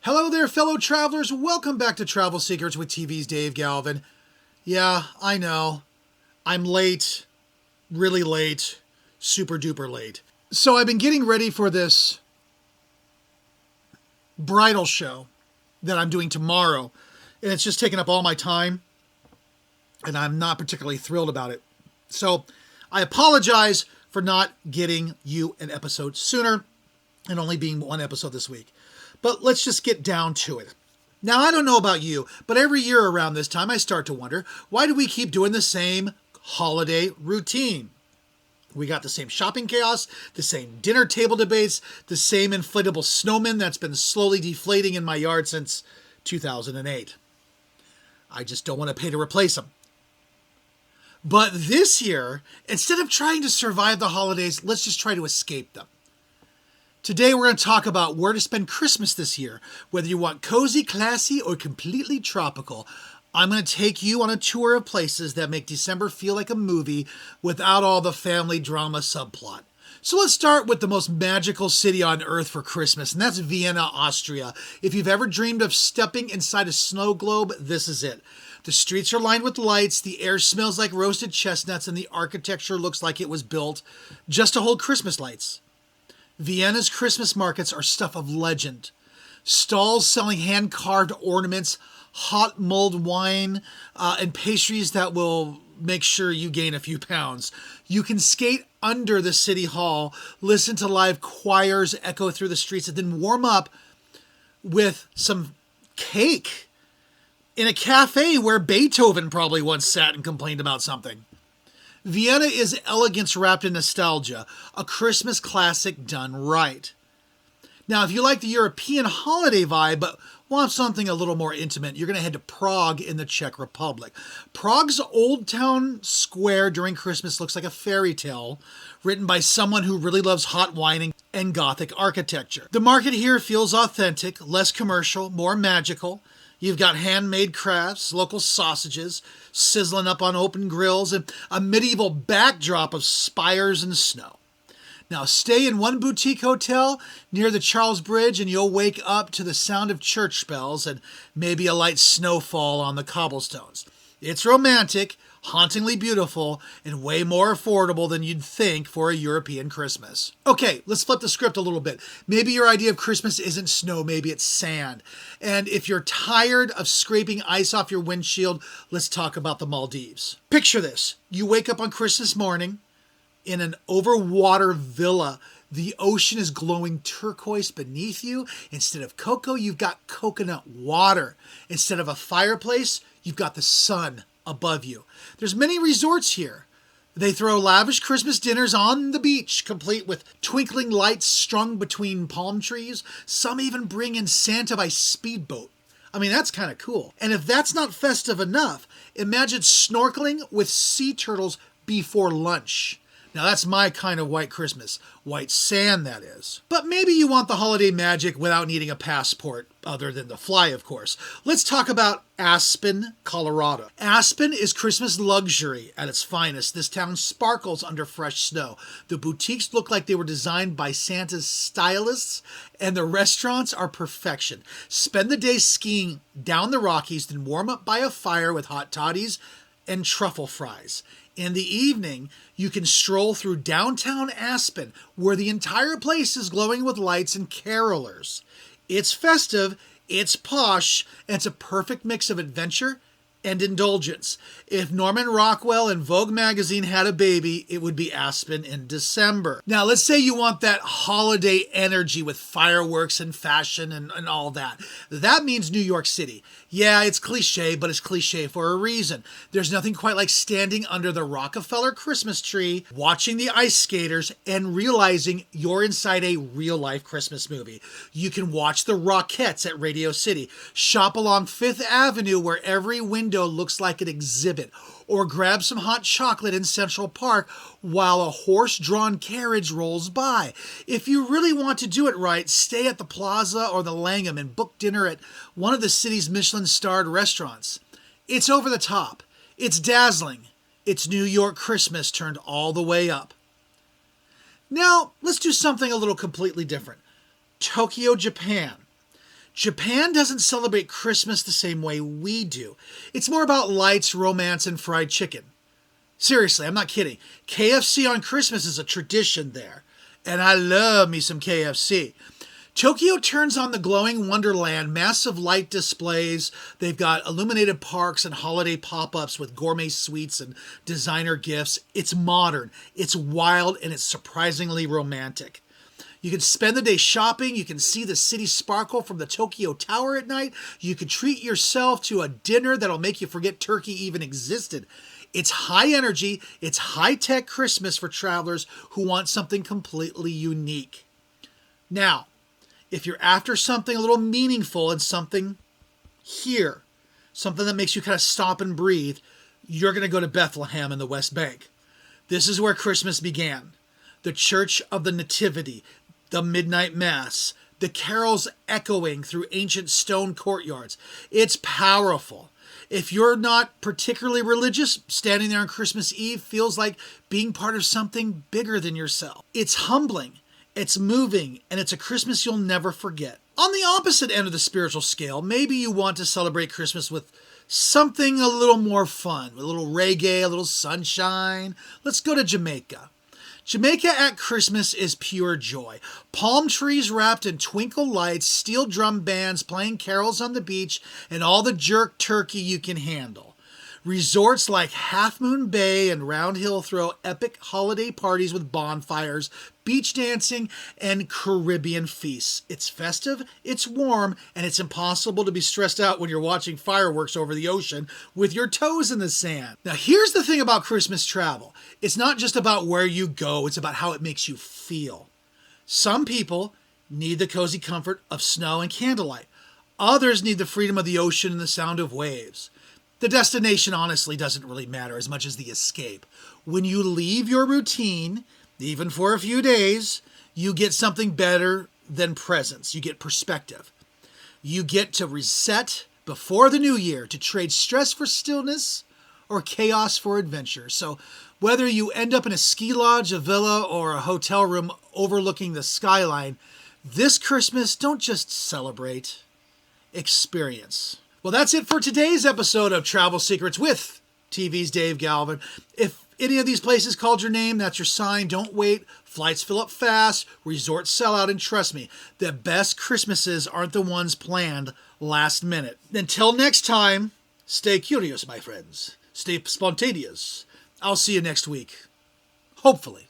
Hello there, fellow travelers. Welcome back to Travel Secrets with TV's Dave Galvin. Yeah, I know. I'm late. Really late. Super duper late. So I've been getting ready for this bridal show that I'm doing tomorrow, and it's just taken up all my time, and I'm not particularly thrilled about it. So I apologize for not getting you an episode sooner and only being one episode this week. But let's just get down to it. Now, I don't know about you, but every year around this time, I start to wonder, why do we keep doing the same holiday routine? We got the same shopping chaos, the same dinner table debates, the same inflatable snowman that's been slowly deflating in my yard since 2008. I just don't want to pay to replace them. But this year, instead of trying to survive the holidays, let's just try to escape them. Today we're going to talk about where to spend Christmas this year. Whether you want cozy, classy, or completely tropical, I'm going to take you on a tour of places that make December feel like a movie without all the family drama subplot. So let's start with the most magical city on earth for Christmas, and that's Vienna, Austria. If you've ever dreamed of stepping inside a snow globe, this is it. The streets are lined with lights, the air smells like roasted chestnuts, and the architecture looks like it was built just to hold Christmas lights. Vienna's Christmas markets are stuff of legend. Stalls selling hand-carved ornaments, hot mulled wine, and pastries that will make sure you gain a few pounds. You can skate under the city hall, listen to live choirs echo through the streets, and then warm up with some cake in a cafe where Beethoven probably once sat and complained about something. Vienna is elegance wrapped in nostalgia, a Christmas classic done right. Now, if you like the European holiday vibe, but want something a little more intimate, you're going to head to Prague in the Czech Republic. Prague's Old Town Square during Christmas looks like a fairy tale written by someone who really loves hot wine and Gothic architecture. The market here feels authentic, less commercial, more magical. You've got handmade crafts, local sausages, sizzling up on open grills, and a medieval backdrop of spires and snow. Now, stay in one boutique hotel near the Charles Bridge and you'll wake up to the sound of church bells and maybe a light snowfall on the cobblestones. It's romantic, hauntingly beautiful, and way more affordable than you'd think for a European Christmas. Okay, let's flip the script a little bit. Maybe your idea of Christmas isn't snow, maybe it's sand. And if you're tired of scraping ice off your windshield, let's talk about the Maldives. Picture this. You wake up on Christmas morning in an overwater villa. The ocean is glowing turquoise beneath you. Instead of cocoa, you've got coconut water. Instead of a fireplace, you've got the sun above you. There's many resorts here. They throw lavish Christmas dinners on the beach, complete with twinkling lights strung between palm trees. Some even bring in Santa by speedboat. I mean, that's kind of cool. And if that's not festive enough, imagine snorkeling with sea turtles before lunch. Now that's my kind of white Christmas. White sand, that is. But maybe you want the holiday magic without needing a passport, other than to fly, of course. Let's talk about Aspen, Colorado. Aspen is Christmas luxury at its finest. This town sparkles under fresh snow. The boutiques look like they were designed by Santa's stylists, and the restaurants are perfection. Spend the day skiing down the Rockies, then warm up by a fire with hot toddies and truffle fries. In the evening, you can stroll through downtown Aspen, where the entire place is glowing with lights and carolers. It's festive, it's posh, and it's a perfect mix of adventure and indulgence. If Norman Rockwell and Vogue magazine had a baby, it would be Aspen in December. Now, let's say you want that holiday energy with fireworks and fashion and all that. That means New York City. Yeah, it's cliche, but it's cliche for a reason. There's nothing quite like standing under the Rockefeller Christmas tree, watching the ice skaters, and realizing you're inside a real-life Christmas movie. You can watch the Rockettes at Radio City, shop along Fifth Avenue where every window looks like an exhibit, or grab some hot chocolate in Central Park while a horse-drawn carriage rolls by. If you really want to do it right, stay at the Plaza or the Langham and book dinner at one of the city's Michelin-starred restaurants. It's over the top. It's dazzling. It's New York Christmas turned all the way up. Now, let's do something a little completely different. Tokyo, Japan. Japan doesn't celebrate Christmas the same way we do. It's more about lights, romance, and fried chicken. Seriously, I'm not kidding. KFC on Christmas is a tradition there. And I love me some KFC. Tokyo turns on the glowing wonderland, massive light displays. They've got illuminated parks and holiday pop-ups with gourmet sweets and designer gifts. It's modern, it's wild, and it's surprisingly romantic. You can spend the day shopping. You can see the city sparkle from the Tokyo Tower at night. You can treat yourself to a dinner that'll make you forget turkey even existed. It's high energy. It's high-tech Christmas for travelers who want something completely unique. Now, if you're after something a little meaningful and something here, something that makes you kind of stop and breathe, you're going to go to Bethlehem in the West Bank. This is where Christmas began. The Church of the Nativity, the Midnight Mass, the carols echoing through ancient stone courtyards. It's powerful. If you're not particularly religious, standing there on Christmas Eve feels like being part of something bigger than yourself. It's humbling, it's moving, and it's a Christmas you'll never forget. On the opposite end of the spiritual scale, maybe you want to celebrate Christmas with something a little more fun, a little reggae, a little sunshine. Let's go to Jamaica. Jamaica at Christmas is pure joy. Palm trees wrapped in twinkle lights, steel drum bands playing carols on the beach, and all the jerk turkey you can handle. Resorts like Half Moon Bay and Round Hill throw epic holiday parties with bonfires, beach dancing, and Caribbean feasts. It's festive, it's warm, and it's impossible to be stressed out when you're watching fireworks over the ocean with your toes in the sand. Now, here's the thing about Christmas travel. It's not just about where you go, it's about how it makes you feel. Some people need the cozy comfort of snow and candlelight. Others need the freedom of the ocean and the sound of waves. The destination honestly doesn't really matter as much as the escape. When you leave your routine, even for a few days, you get something better than presents. You get perspective. You get to reset before the new year to trade stress for stillness or chaos for adventure. So whether you end up in a ski lodge, a villa, or a hotel room overlooking the skyline, this Christmas, don't just celebrate, experience. Well, that's it for today's episode of Travel Secrets with TV's Dave Galvin. If any of these places called your name, that's your sign. Don't wait. Flights fill up fast. Resorts sell out. And trust me, the best Christmases aren't the ones planned last minute. Until next time, stay curious, my friends. Stay spontaneous. I'll see you next week. Hopefully.